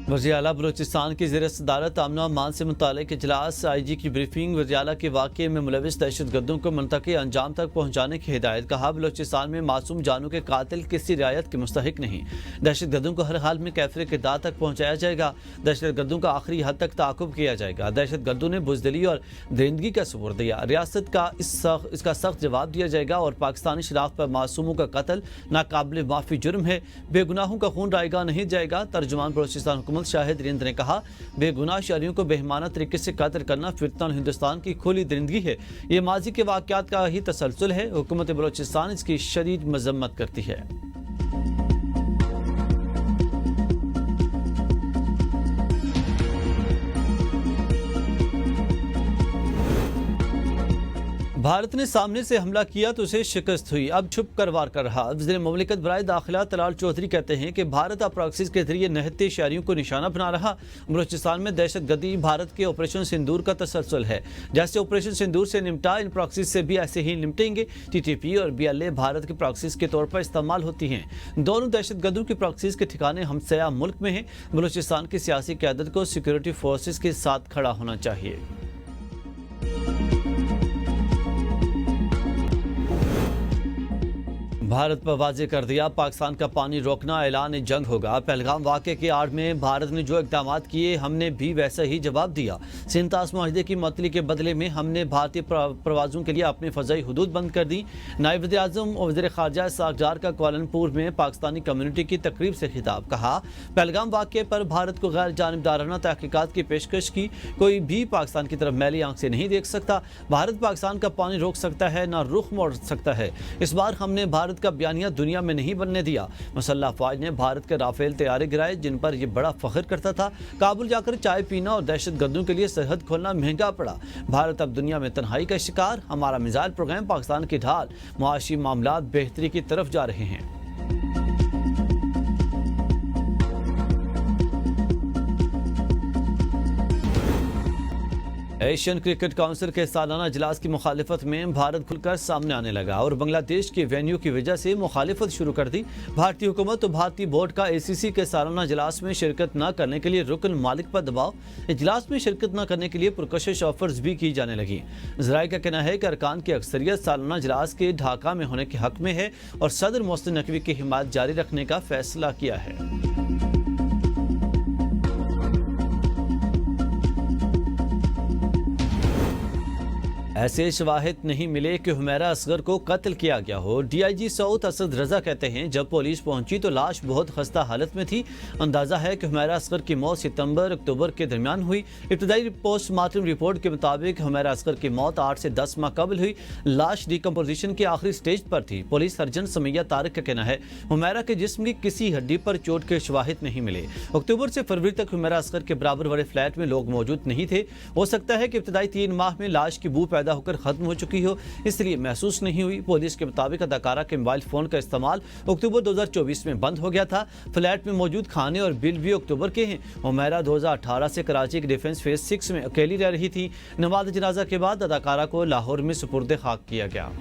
वज़ीर आला बलूचिस्तान की ज़ेर सदारत अमन अमान से मुतालिक इजलास, IG की ब्रीफिंग, वज़ीर आला के वाक़े में मुलविस दहशतगर्दों को मुंतक़ी अंजाम तक पहुँचाने की हिदायत। कहा, बलूचिस्तान में मासूम जानों के कातिल किसी रियायत के मुस्तहिक नहीं। दहशतगर्दों को हर हाल में कैफरे के दाह तक पहुँचाया जाएगा। दहशतगर्दों का आखिरी हद तक ताक़ुब किया जाएगा। दहशतगर्दों ने बुज़दिली और दरिंदगी का सबूर दिया। रियासत का इसका सख्त जवाब दिया जाएगा और पाकिस्तानी शनाख्त पर मासूमों का कत्ल नाकाबिल माफ़ी जुर्म है। बेगुनाहों का खून रायगा नहीं जाएगा। तर्जुमान बलूचिस्तान हुकूमत शाहिद रिंद ने कहा, बेगुनाह शहरियों को बेहमाना तरीके से कत्ल करना फिरतन हिंदुस्तान की खुली दरिंदगी है। ये माजी के वाक़यात का ही तसलसल है। हुकूमत बलूचिस्तान इसकी शदीद मजम्मत करती है। भारत ने सामने से हमला किया तो उसे शिकस्त हुई, अब छुप कर वार कर रहा। वज़ीर मुमलिकत बराए दाखिला तलाल चौधरी कहते हैं कि भारत अब प्रॉक्सीज के जरिए निहत्ते शहरियों को निशाना बना रहा। बलूचिस्तान में दहशतगर्दी भारत के ऑपरेशन सिंदूर का तसलसल है। जैसे ऑपरेशन सिंदूर से निपटा, इन प्रॉक्सीज से भी ऐसे ही निपटेंगे। TTP और BLA भारत के प्रॉक्सीज के तौर पर इस्तेमाल होती हैं। दोनों दहशतगर्दों की प्रॉक्सीज के ठिकाने हमसाया मुल्क में हैं। बलूचिस्तान की सियासी क़यादत को सिक्योरिटी फोर्सेज के साथ खड़ा होना चाहिए। भारत पर वाजे कर दिया, पाकिस्तान का पानी रोकना ऐलान जंग होगा। पहलगाम वाक़े के आड़ में भारत ने जो इक़दाम किए, हमने भी वैसा ही जवाब दिया। सिंतास माहदे की मअतली के बदले में हमने भारतीय प्रवाजों के लिए अपनी फ़ज़ाई हदूद बंद कर दी। नायब वज़ीर-ए-आज़म और वज़ीर ख़ारजा इसहाक़ डार का कुआलालंपुर में पाकिस्तानी कम्यूनिटी की तकरीब से खिताब। कहा, पहलगाम वाक़े पर भारत को गैर जानिबदाराना तहक़ीक़ात की पेशकश की। कोई भी पाकिस्तान की तरफ मैली आंख से नहीं देख सकता। भारत पाकिस्तान का पानी रोक सकता है, ना रुख मोड़ सकता है। इस बार हमने भारत का बयानिया दुनिया में नहीं बनने दिया। मुसल्लह फ़ौज ने भारत के राफेल तैयारे गिराए, जिन पर यह बड़ा फख्र करता था। काबुल जाकर चाय पीना और दहशतगर्दों के लिए सरहद खोलना महंगा पड़ा। भारत अब दुनिया में तन्हाई का शिकार। हमारा मिसाइल प्रोग्राम पाकिस्तान की ढाल। मुआशी मामलात बेहतरी की तरफ जा रहे हैं। एशियन क्रिकेट काउंसिल के सालाना इजलास की मुखालिफत में भारत खुलकर सामने आने लगा और बांग्लादेश के वेन्यू की वजह से मुखालिफत शुरू कर दी। भारतीय हुकूमत और भारतीय बोर्ड का ACC के सालाना इजलास में शिरकत न करने के लिए रुकन मालिक पर दबाव। इजलास में शिरकत न करने के लिए पुरकशिश ऑफर्स भी की जाने लगी। ज़राए का कहना है कि अरकान की अक्सरियत सालाना इजलास के ढाका में होने के हक में है और सदर मोहसिन नकवी की हिमायत जारी रखने का फैसला किया है। ऐसे शवाहिद नहीं मिले कि हुमैरा असगर को कत्ल किया गया हो। DIG सऊद असद रजा कहते हैं, जब पुलिस पहुंची तो लाश बहुत खस्ता हालत में थी। अंदाजा है कि हुमैरा असगर की मौत सितंबर-अक्टूबर के दरमियान हुई। इब्तदाई पोस्टमार्टम रिपोर्ट के मुताबिक हुमैरा असगर की मौत 8 से 10 माह कबल हुई। लाश डिकम्पोजिशन के आखिरी स्टेज पर थी। पुलिस सर्जन समैया तारिक का कहना है, हुमैरा के जिस्म की किसी हड्डी पर चोट के शवाहिद नहीं मिले। अक्टूबर से फरवरी तक हुमैरा असगर के बराबर वाले फ्लैट में लोग मौजूद नहीं थे। हो सकता है कि इब्तदाई 3 माह में लाश की बू पैदा होकर खत्म हो चुकी हो, इसलिए महसूस नहीं हुई। पुलिस के मुताबिक अदाकारा के मोबाइल फोन का इस्तेमाल अक्टूबर 2024 में बंद हो गया था। फ्लैट में मौजूद खाने और बिल भी अक्टूबर के हैं। हुमैरा 2018 से कराची के डिफेंस फेज 6 में अकेली रह रही थी। नमाज जनाजा के बाद अदाकारा को लाहौर में सुपुर्द खाक किया गया।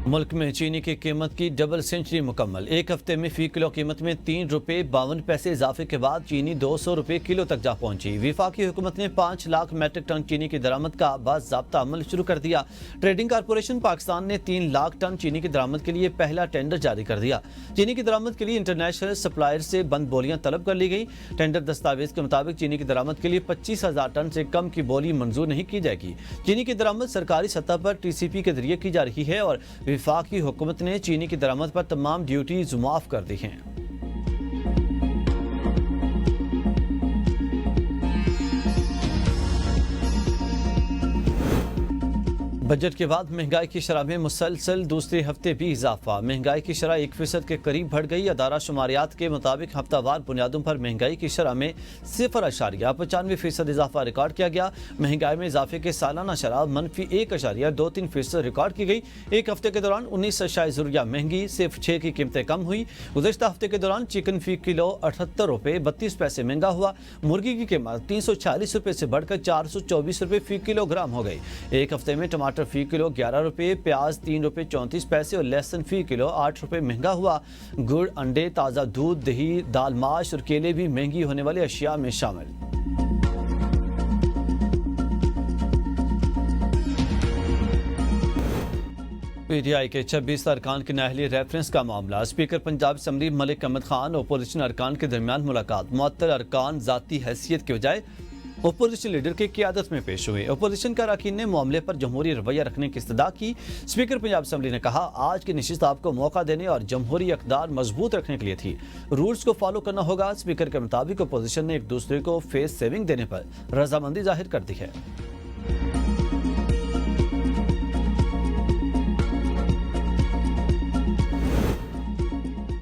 मुल्क में चीनी की कीमत की डबल सेंचुरी मुकम्मल। एक हफ्ते में फी किलो कीमत में 3 रुपये 52 पैसे इजाफे के बाद चीनी 200 रुपये किलो तक जा पहुंची। विफाकी हुकूमत ने 5 लाख मैट्रिक टन चीनी की दरामद का बाज़ाब्ता अमल शुरू कर दिया। ट्रेडिंग कारपोरेशन पाकिस्तान ने 3 लाख टन चीनी की दरामद के लिए पहला टेंडर जारी कर दिया। चीनी की दरामद के लिए इंटरनेशनल सप्लायर से बंद बोलियां तलब कर ली गई। टेंडर दस्तावेज के मुताबिक चीनी की दरामद के लिए 25,000 टन से कम की बोली मंजूर नहीं की जाएगी। चीनी की दरामद सरकारी सतह पर TCP के जरिए की जा रही है और वफाकी हुकूमत ने चीनी की दरामद पर तमाम ड्यूटीज माफ कर दी हैं। बजट के बाद महंगाई की शरह में मुसलसल दूसरे हफ्ते भी इजाफा। महंगाई की शरह 1% के करीब बढ़ गई। अदारा शुमारियात के मुताबिक हफ्तावार बुनियादों पर महंगाई की शरह में 0.95% इजाफा रिकॉर्ड किया गया। महंगाई में इजाफे के सालाना शरह -1.23% रिकॉर्ड की गई। एक हफ्ते के दौरान 19 अशाया ज़रूरिया महंगी, सिर्फ 6 की कीमतें कम हुई। गुज़श्ता हफ्ते के दौरान चिकन फी किलो 78 रुपये 32 पैसे महंगा हुआ। मुर्गी की कीमत 346 रुपये से बढ़कर 424 रुपये फी किलोग्राम हो गई। एक हफ्ते में टमाटर टमाटर फी किलो 11 रुपये, प्याज 3 रुपये 34 पैसे और लहसुन फी किलो 8 रुपये महंगा हुआ। गुड़, अंडे, ताज़ा दूध, दही, दाल, माश और केले भी महंगी होने वाली अशिया में शामिल। पीटीआई के 26 अरकान के नाअहली रेफरेंस का मामला। Speaker Punjab assembly Malik Ahmad Khan opposition अरकान के दरमियान मुलाकात। मुअत्तल अरकान जाती हैसियत के बजाय ओपोजिशन लीडर की क़ियादत में पेश हुए। ओपोजिशन का अरकान ने मामले पर जमहूरी रवैया रखने की इस्तदा की। स्पीकर पंजाब असम्बली ने कहा, आज की नशिस्त आपको मौका देने और जमहूरी इक़्तिदार मजबूत रखने के लिए थी। रूल्स को फॉलो करना होगा। स्पीकर के मुताबिक ओपोजिशन ने एक दूसरे को फेस सेविंग देने पर रजामंदी जाहिर कर दी है।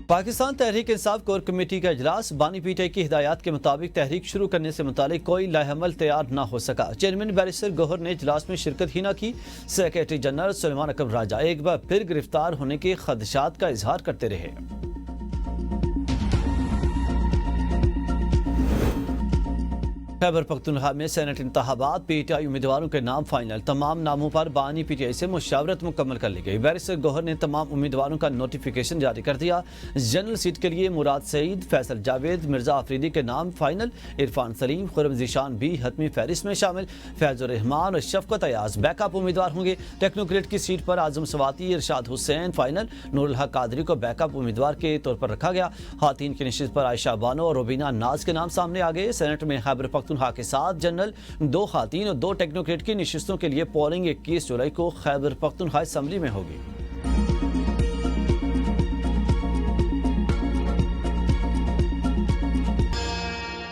पाकिस्तान तहरीक इंसाफ कोर कमेटी का इजलास। बानी पीटीआई की हिदायत के मुताबिक तहरीक शुरू करने से मुतालिक कोई लाहेअमल तैयार न हो सका। चेयरमैन बैरिस्टर गौहर ने इजलास में शिरकत ही न की। सेक्रेटरी जनरल सुलेमान अकबर राजा एक बार फिर गिरफ्तार होने के खदशात का इजहार करते रहे। खैबर पख्तूनख्वा में सेनेट इंतखाबात। पीटीआई उम्मीदवारों के नाम फाइनल। तमाम नामों पर बानी पीटीआई से मुशावरत मुकम्मल कर ली गई। बैरिस्टर गौहर ने तमाम उम्मीदवारों का नोटिफिकेशन जारी कर दिया। जनरल सीट के लिए मुराद सईद, फैसल जावेद, मिर्जा आफरीदी के नाम फाइनल। इरफान सलीम, खुरम जीशान भी हतमी फहरिस्त में शामिल। फैजुर रहमान और शफकत अयाज बैकअप उम्मीदवार होंगे। टेक्नोक्रेट की सीट पर आजम सवाती, इरशाद हुसैन फाइनल। नूरुल हक कादरी को बैकअप उम्मीदवार के तौर पर रखा गया। खातीन की नशिस्त पर आयशा बानो और रुबीना नाज के नाम सामने आ गए। सेनेट में खैबर पख्तूनख्वा के साथ जनरल, 2 खातीन और 2 टेक्नोक्रेट की नशिस्तों के लिए पोलिंग 21 जुलाई को खैबर पख्तूनख्वा असेंबली में होगी।